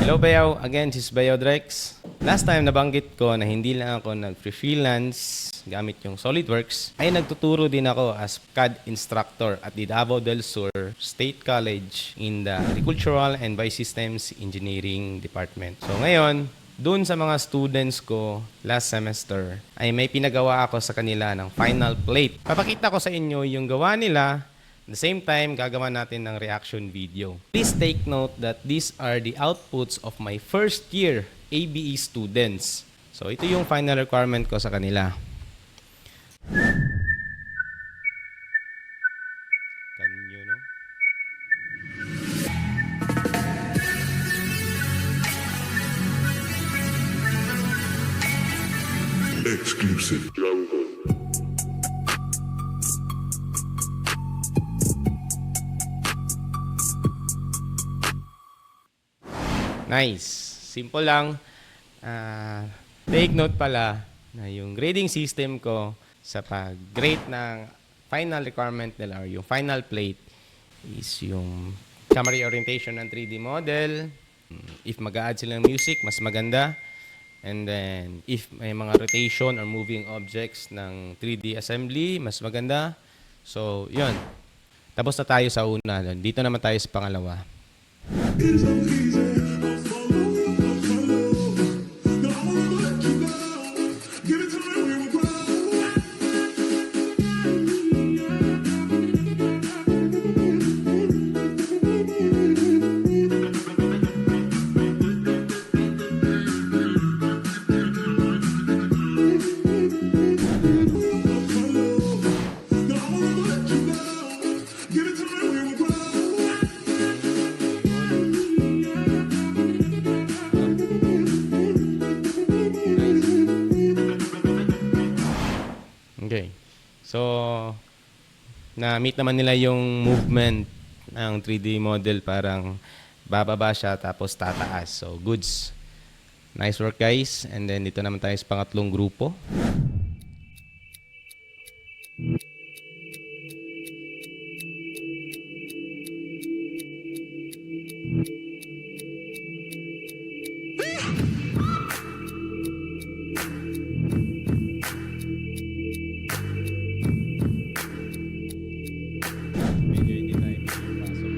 Hello Bayaw, again this is Bayaw Drex. Last time nabanggit ko na hindi lang ako nag-freelance gamit yung SolidWorks, ay nagtuturo din ako as CAD instructor at the Davao del Sur State College in the Agricultural and Biosystems Engineering Department. So ngayon, dun sa mga students ko last semester, ay may pinagawa ako sa kanila ng final plate. Papakita ko sa inyo yung gawa nila. At the same time, gagawa natin ng reaction video. Please take note that these are the outputs of my first year ABE students. So ito yung final requirement ko sa kanila. Can you know? Exclusive Jungle. Nice. Simple lang. Take note pala na yung grading system ko sa pag-grade ng final requirement nila or yung final plate is yung summary orientation ng 3D model. If mag-a-add sila ng music, mas maganda. And then, if may mga rotation or moving objects ng 3D assembly, mas maganda. So, yun. Tapos na tayo sa una. Dito naman tayo sa pangalawa. Okay. So, na-meet naman nila yung movement ng 3D model. Parang bababa siya tapos tataas. So, goods. Nice work, guys. And then, dito naman tayo sa pangatlong grupo. Medyo hindi tayo pasok.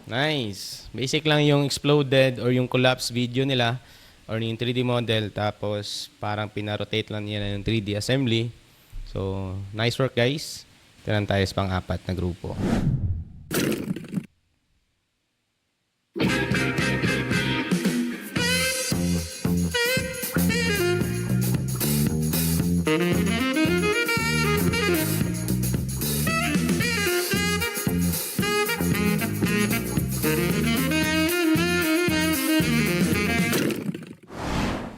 Nice. Basic lang yung exploded or yung collapse video nila or yung 3D model, tapos parang pinarotate lang nila yung 3D assembly. So, nice work, guys. Tinan tayo sa pang-apat na grupo.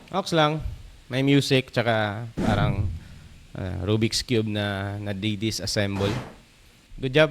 Ox lang. May music, tsaka parang Rubik's Cube na disassemble. Good job.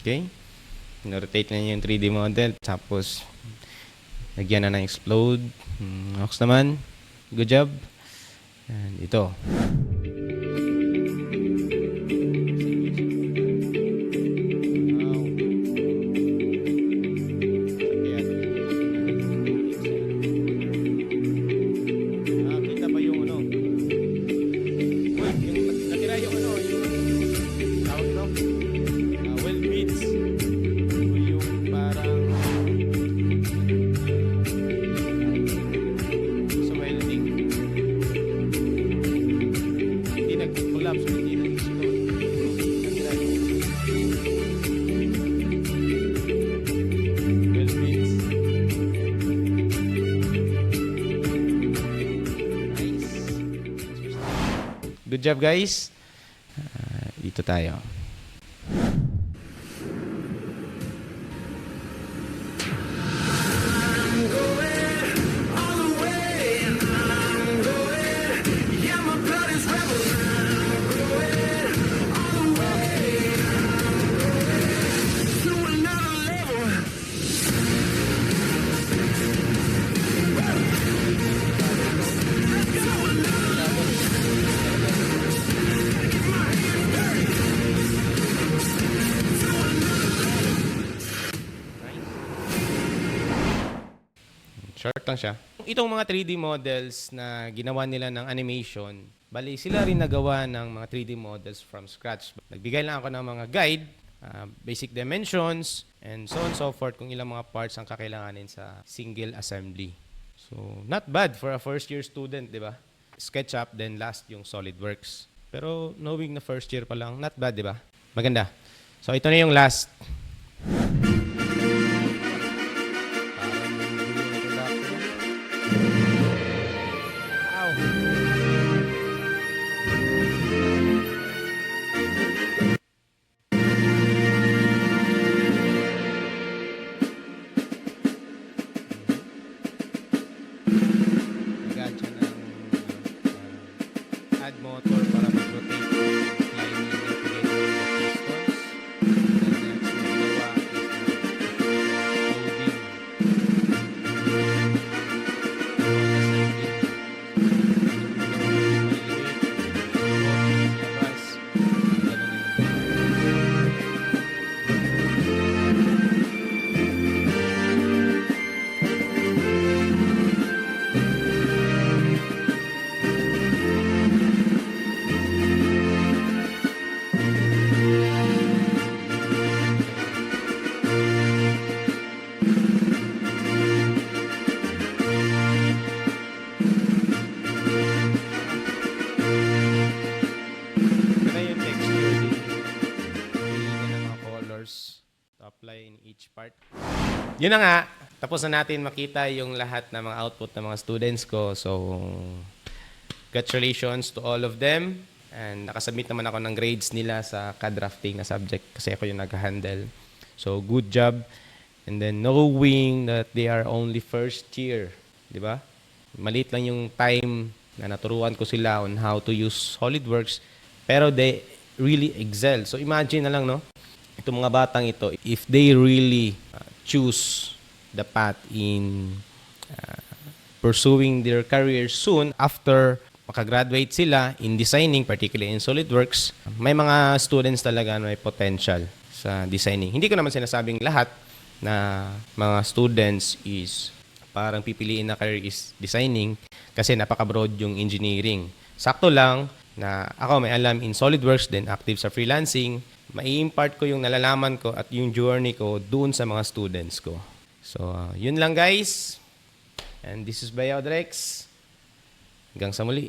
Okay? Na-rotate na niya yung 3D model. Tapos, lagyan na ng explode. Ox naman. Good job. And ito. Kita pa yung ano. Yung natira yung ano. Yung tawag no? Well beats. Yung parang sa well Good job, guys. Dito tayo. Short lang siya. Itong mga 3D models na ginawa nila ng animation, bali sila rin nagawa ng mga 3D models from scratch. Nagbigay lang ako ng mga guide, basic dimensions, and so on and so forth kung ilang mga parts ang kakailanganin sa single assembly. So, not bad for a first year student, di ba? SketchUp, then last yung SolidWorks. Pero knowing na first year pa lang, not bad, di ba? Maganda. So, ito na yung last. Add motor para mag-rotate yung lining na together with the pistons. And then next na ginawa is apply in each part. Yun na nga, tapos na natin makita yung lahat ng mga output ng mga students ko. So, congratulations to all of them. And nakasubmit naman ako ng grades nila sa CAD drafting na subject kasi ako yung nag-handle. So, good job. And then, knowing that they are only first year, di ba? Maliit lang yung time na naturuan ko sila on how to use SolidWorks, pero they really excel. So, imagine na lang, no? Itong mga batang ito, if they really choose the path in pursuing their career soon after makagraduate sila in designing, particularly in SolidWorks, may mga students talaga na may potential sa designing. Hindi ko naman sinasabing lahat na mga students is parang pipiliin na career is designing kasi napaka-broad yung engineering. Sakto lang na ako may alam in SolidWorks, then active sa freelancing, mai-impart ko yung nalalaman ko at yung journey ko doon sa mga students ko. So, yun lang guys. And this is Bayaw Drex. Hanggang sa muli.